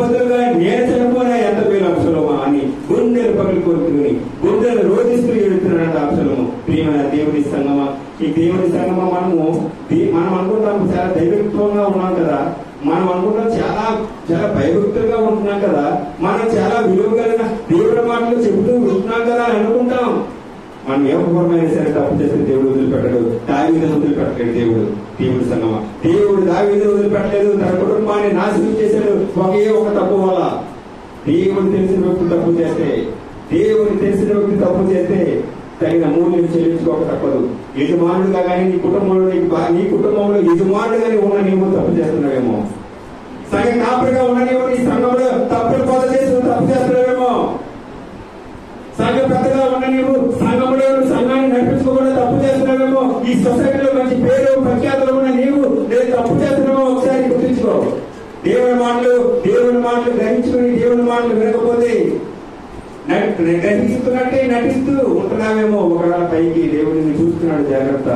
బదులుగా నేను చనిపోయినా ఎంత మేలు అబ్షలోమా అని గుండెలు పగిలి కోరుకుని గుండెలు రోధిస్తూ ఎడుతున్నాడు అబ్షలోము. ప్రియమైన దేవుని సంగమా, ఈ దేవుని సంగమా మనం అనుకుంటాం చాలా దైవత్వంగా ఉన్నాం కదా, మనం అనుకుంటాం చాలా చాలా భయభక్తులుగా ఉంటున్నాం కదా, మనం చాలా విలువ కలిగిన దేవుడి మాటలు చెబుతూ ఉంటున్నాం కదా అని అనుకుంటాం. మనం ఏ పూర్వమైన సరే తప్పు చేస్తే దేవుడు వదిలిపెట్టడు. దావీదును వదిలిపెట్టలేడు దేవుడు. దేవుడి సంగమా, దేవుడు దావీదును వదిలిపెట్టలేదు. తన కుటుంబాన్ని నాశనం చేశాడు ఒకే ఒక తప్పు వల్ల. దేవుడు తెలిసిన వ్యక్తి తప్పు చేస్తే, దేవుడు తెలిసిన వ్యక్తి తప్పు చేస్తే తగిన మూల్యం చెల్లించుకోక తప్పదు. యజమానుడుగా కానీ నీ కుటుంబంలో యజమానుడుగానే ఉన్న నీవు తప్పు చేస్తున్నావేమో, సగం కాపుగా ఉన్న నీవు నీ సంఘంలో తప్పులు బోధ చేసి తప్పు చేస్తున్నావేమో, సంఘ పెద్దగా ఉన్న నీవు సంఘంలో సంఘాన్ని నడిపించుకోకుండా తప్పు చేస్తున్నావేమో, ఈ సొసైటీలో మంచి పేరు ప్రఖ్యాతలు ఉన్న నీవు నేను తప్పు చేస్తున్నామో ఒకసారి గుర్తించుకో. దేవుని మాటలు గ్రహించుకుని దేవుని మాటలు వినకపోతే గ్రహిస్తున్నట్టే నటిస్తూ ఉంటున్నావేమో. ఒకవేళ పైకి దేవుడిని చూస్తున్నాడు, జాగ్రత్త.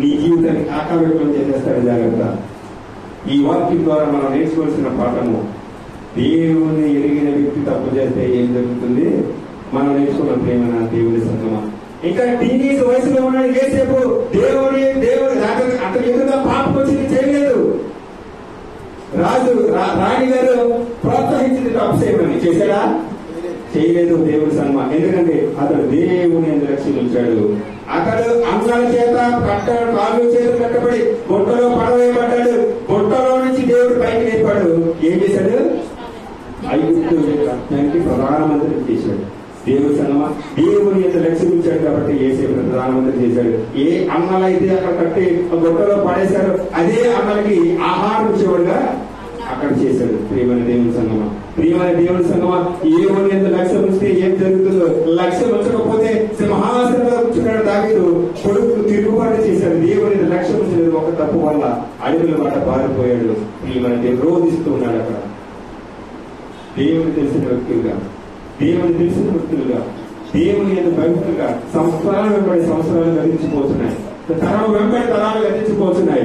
నీ జీవితాన్ని ఆకావ్యక్తం చేసేస్తాడు, జాగ్రత్త. ఈ వాక్యం ద్వారా మనం నేర్చుకోవాల్సిన పాఠము, దేవుని ఎరిగిన వ్యక్తి తప్పు చేస్తే ఏం జరుగుతుంది మనం నేర్చుకున్న ప్రేమ దేవుని సంగమా. ఇంకా టీనేజ్ వయసులో ఉన్న యేసేపు దేవుడి అతను ఎదురుగా పాపం వచ్చింది చేయలేదు. రాణి గారు ప్రోత్సహించింది తప్పు చేయమని, చేశాడా? చేయలేదు దేవుడి సంగమా. ఎందుకంటే అతడు దేవుని ఎందుకు రక్షించాడు. అతడు అంశాల చేత కాళ్ళు చేతులు కట్టబడి బొట్టలో పడవేయబడ్డాడు. బొట్టలో నుంచి దేవుడు పైకి లేపాడు. ఏం చేశాడు? ఐగుప్తు రాష్ట్రానికి ప్రధానమంత్రి చేశాడు. దేవుడి సంగమా, దేవుని ఎంత రక్షించాడు కాబట్టి యేసేపు ప్రధానమంత్రి చేశాడు. ఏ అన్నలైతే అక్కడ కట్టి బొట్టలో పడేశారు, అదే అన్నలకి ఆహారం ఇచ్చేవాడుగా అక్కడ చేశాడు. ప్రియమైన దేవుని సంగమా, ప్రియమైన దేవుని సంగమా, ఏమని ఎంత లక్ష్యం ఉంచితే ఏం జరుగుతుందో. లక్ష్యం ఉంచకపోతే సింహాసనంలో కూర్చున్నాడు దావీదు. కొడుకు తిరుగుబాటు చేశాడు. దేవుని లక్ష్యం ఉంచలేదు. ఒక తప్పు వల్ల అడవుల బాట పారిపోయాడు. ప్రియమైన దేవుడు రోధిస్తూ ఉన్నాడు అక్కడ. దేవుని తెలిసిన వ్యక్తులుగా, దేవుని యొక్క భక్తులుగా సంవత్సరాలు వెంబడి సంవత్సరాలు గతించిపోతున్నాయి. తరం వెంబడి తరాలు గతించిపోతున్నాయి.